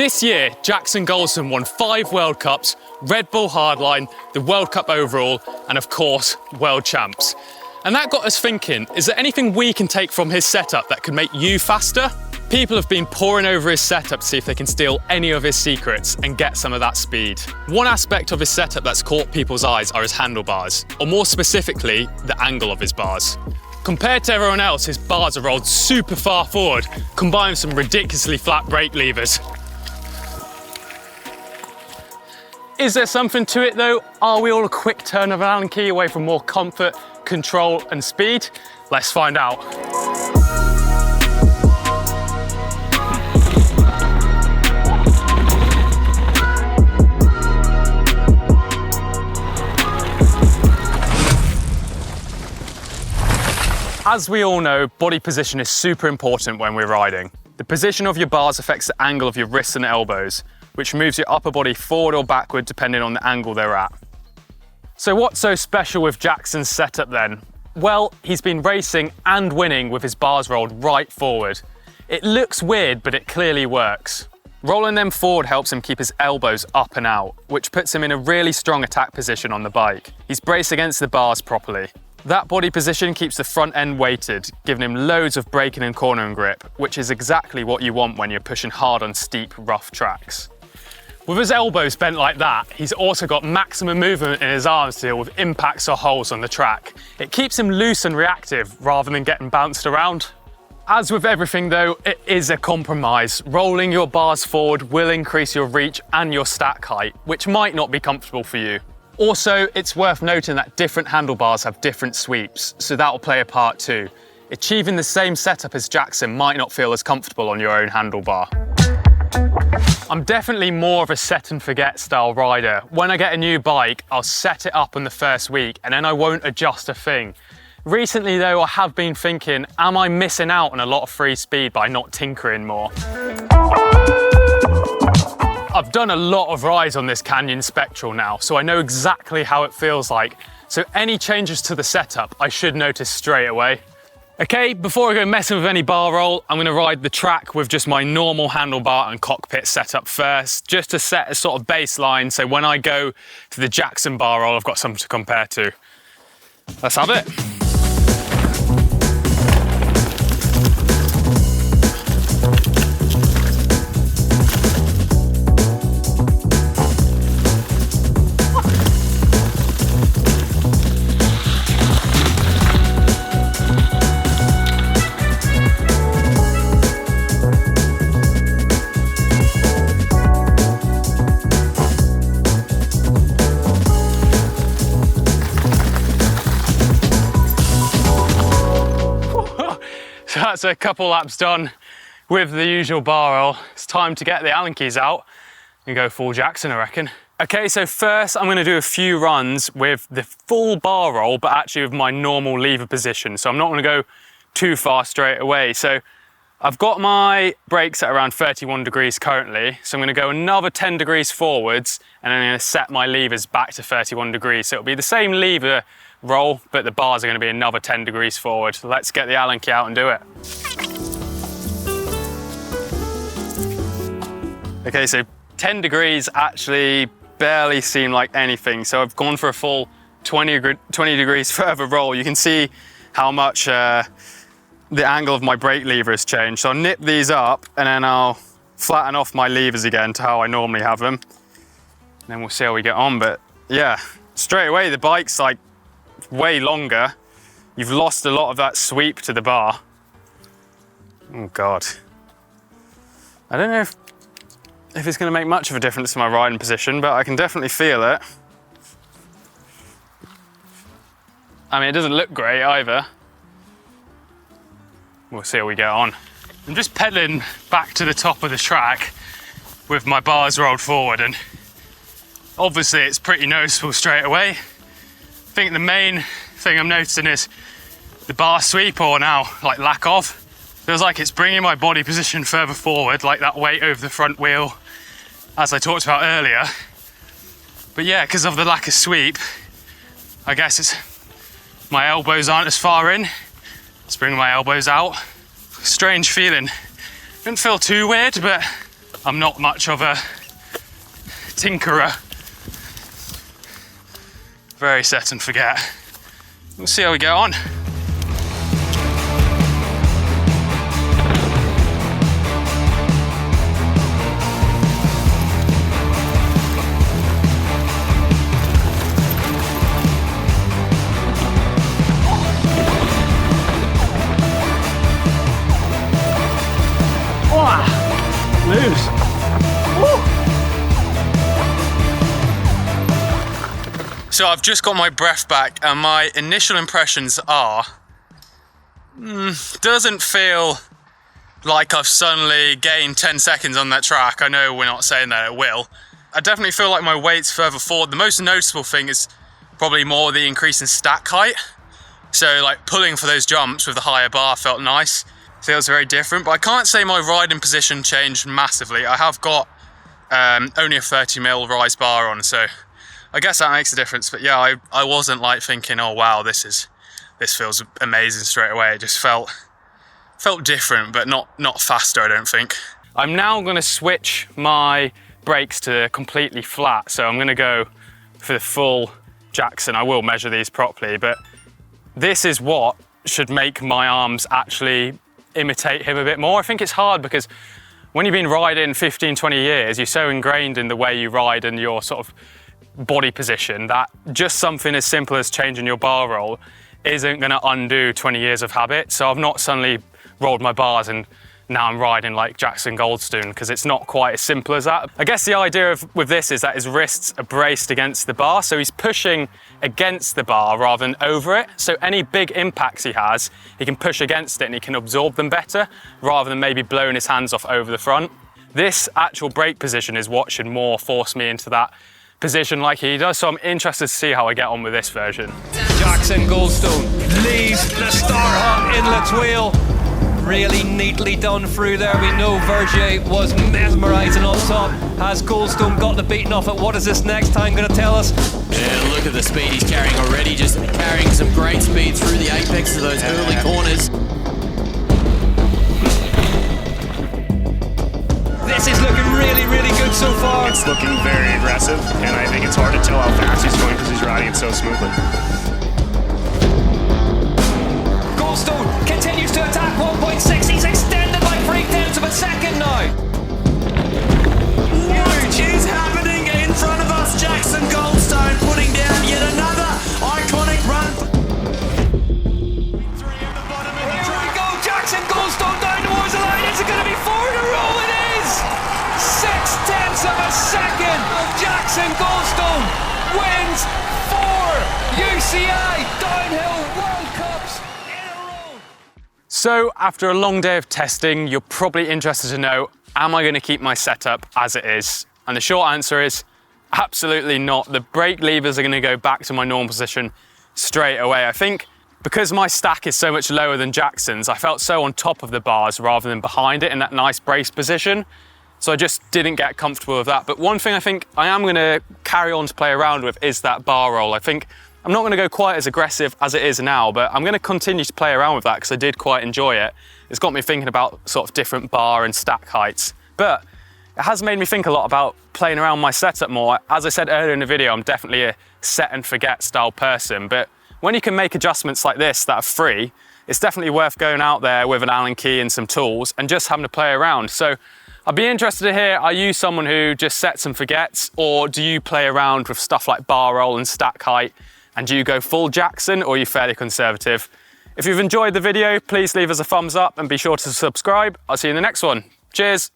This year, Jackson Goldstone won 5 World Cups, Red Bull Hardline, the World Cup overall, and of course, World Champs. And that got us thinking, is there anything we can take from his setup that could make you faster? People have been poring over his setup to see if they can steal any of his secrets and get some of that speed. One aspect of his setup that's caught people's eyes are his handlebars, or more specifically, the angle of his bars. Compared to everyone else, his bars are rolled super far forward, combined with some ridiculously flat brake levers. Is there something to it though? Are we all a quick turn of an Allen key away from more comfort, control and speed? Let's find out. As we all know, body position is super important when we're riding. The position of your bars affects the angle of your wrists and elbows, which moves your upper body forward or backward depending on the angle they're at. So what's so special with Jackson's setup then? Well, he's been racing and winning with his bars rolled right forward. It looks weird, but it clearly works. Rolling them forward helps him keep his elbows up and out, which puts him in a really strong attack position on the bike. He's braced against the bars properly. That body position keeps the front end weighted, giving him loads of braking and cornering grip, which is exactly what you want when you're pushing hard on steep, rough tracks. With his elbows bent like that, he's also got maximum movement in his arms to deal with impacts or holes on the track. It keeps him loose and reactive rather than getting bounced around. As with everything though, it is a compromise. Rolling your bars forward will increase your reach and your stack height, which might not be comfortable for you. Also, it's worth noting that different handlebars have different sweeps, so that'll play a part too. Achieving the same setup as Jackson might not feel as comfortable on your own handlebar. I'm definitely more of a set and forget style rider. When I get a new bike, I'll set it up in the first week and then I won't adjust a thing. Recently though, I have been thinking, am I missing out on a lot of free speed by not tinkering more? I've done a lot of rides on this Canyon Spectral now, so I know exactly how it feels like. So any changes to the setup, I should notice straight away. Okay, before I go messing with any bar roll, I'm gonna ride the track with just my normal handlebar and cockpit setup first, just to set a sort of baseline, so when I go to the Jackson bar roll, I've got something to compare to. Let's have it. So that's a couple laps done with the usual bar roll. It's time to get the Allen keys out and go full Jackson, I reckon. Okay, so first I'm gonna do a few runs with the full bar roll, but actually with my normal lever position. So I'm not gonna go too far straight away. So I've got my brakes at around 31 degrees currently. So I'm gonna go another 10 degrees forwards and then I'm gonna set my levers back to 31 degrees. So it'll be the same lever roll, but the bars are going to be another 10 degrees forward. Let's get the Allen key out and do it. Okay, so 10 degrees actually barely seem like anything. So I've gone for a full 20 degrees further roll. You can see how much the angle of my brake lever has changed. So I'll nip these up and then I'll flatten off my levers again to how I normally have them. And then we'll see how we get on. But yeah, straight away the bike's like way longer. You've lost a lot of that sweep to the bar. Oh God. I don't know if it's going to make much of a difference to my riding position, but I can definitely feel it. I mean, it doesn't look great either. We'll see how we get on. I'm just pedaling back to the top of the track with my bars rolled forward, and obviously it's pretty noticeable straight away. I think the main thing I'm noticing is the bar sweep, or now like lack of. Feels like it's bringing my body position further forward, like that weight over the front wheel, as I talked about earlier. But yeah, because of the lack of sweep, I guess it's my elbows aren't as far in. It's bringing my elbows out. Strange feeling. Didn't feel too weird, but I'm not much of a tinkerer. Very set and forget. We'll see how we get on. Loose. So I've just got my breath back and my initial impressions are, doesn't feel like I've suddenly gained 10 seconds on that track. I know we're not saying that it will. I definitely feel like my weight's further forward. The most noticeable thing is probably more the increase in stack height. So like pulling for those jumps with the higher bar felt nice. Feels very different, but I can't say my riding position changed massively. I have got only a 30mm rise bar on, so I guess that makes a difference. But yeah, I wasn't like thinking, oh wow, this feels amazing straight away. It just felt different, but not faster, I don't think. I'm now gonna switch my brakes to completely flat, so I'm gonna go for the full Jackson. I will measure these properly, but this is what should make my arms actually imitate him a bit more. I think it's hard because when you've been riding 15, 20 years, you're so ingrained in the way you ride and your sort of body position that just something as simple as changing your bar roll isn't going to undo 20 years of habit. So I've not suddenly rolled my bars and now I'm riding like Jackson Goldstone, because it's not quite as simple as that. I guess the idea with this is that his wrists are braced against the bar, so he's pushing against the bar rather than over it. So any big impacts he has, he can push against it and he can absorb them better rather than maybe blowing his hands off over the front. This actual brake position is what should more force me into that position like he does, so I'm interested to see how I get on with this version. Jackson Goldstone leaves the Starhawk inlet wheel. Really neatly done through there. We know Vergier was mesmerising on top. Has Goldstone got the beating off it? What is this next time going to tell us? Yeah, look at the speed he's carrying already, just carrying some great speed through the apex of those early corners. This is looking really, really good so far. It's looking very aggressive, and I think it's hard to tell how fast he's going because he's riding it so smoothly. Goldstone continues to attack 1.6. He's extended by 3/10 of a second now. What is happening in front of us? Jackson Goldstone putting down yet another iconic run. Here we go, Jackson Goldstone down towards the line. Is it going to be 4 in a row? It is! 6/10 of a second. Jackson Goldstone wins 4 UCI Downhill World Cups in a row. So after a long day of testing, you're probably interested to know, am I going to keep my setup as it is? And the short answer is absolutely not. The brake levers are going to go back to my normal position straight away. I think because my stack is so much lower than Jackson's, I felt so on top of the bars rather than behind it in that nice brace position. So I just didn't get comfortable with that. But one thing I think I am going to carry on to play around with is that bar roll. I think I'm not going to go quite as aggressive as it is now, but I'm going to continue to play around with that because I did quite enjoy it. It's got me thinking about sort of different bar and stack heights. But it has made me think a lot about playing around my setup more. As I said earlier in the video, I'm definitely a set and forget style person, but when you can make adjustments like this that are free, it's definitely worth going out there with an Allen key and some tools and just having to play around. So I'd be interested to hear, are you someone who just sets and forgets, or do you play around with stuff like bar roll and stack height? And do you go full Jackson, or are you fairly conservative? If you've enjoyed the video, please leave us a thumbs up and be sure to subscribe. I'll see you in the next one. Cheers.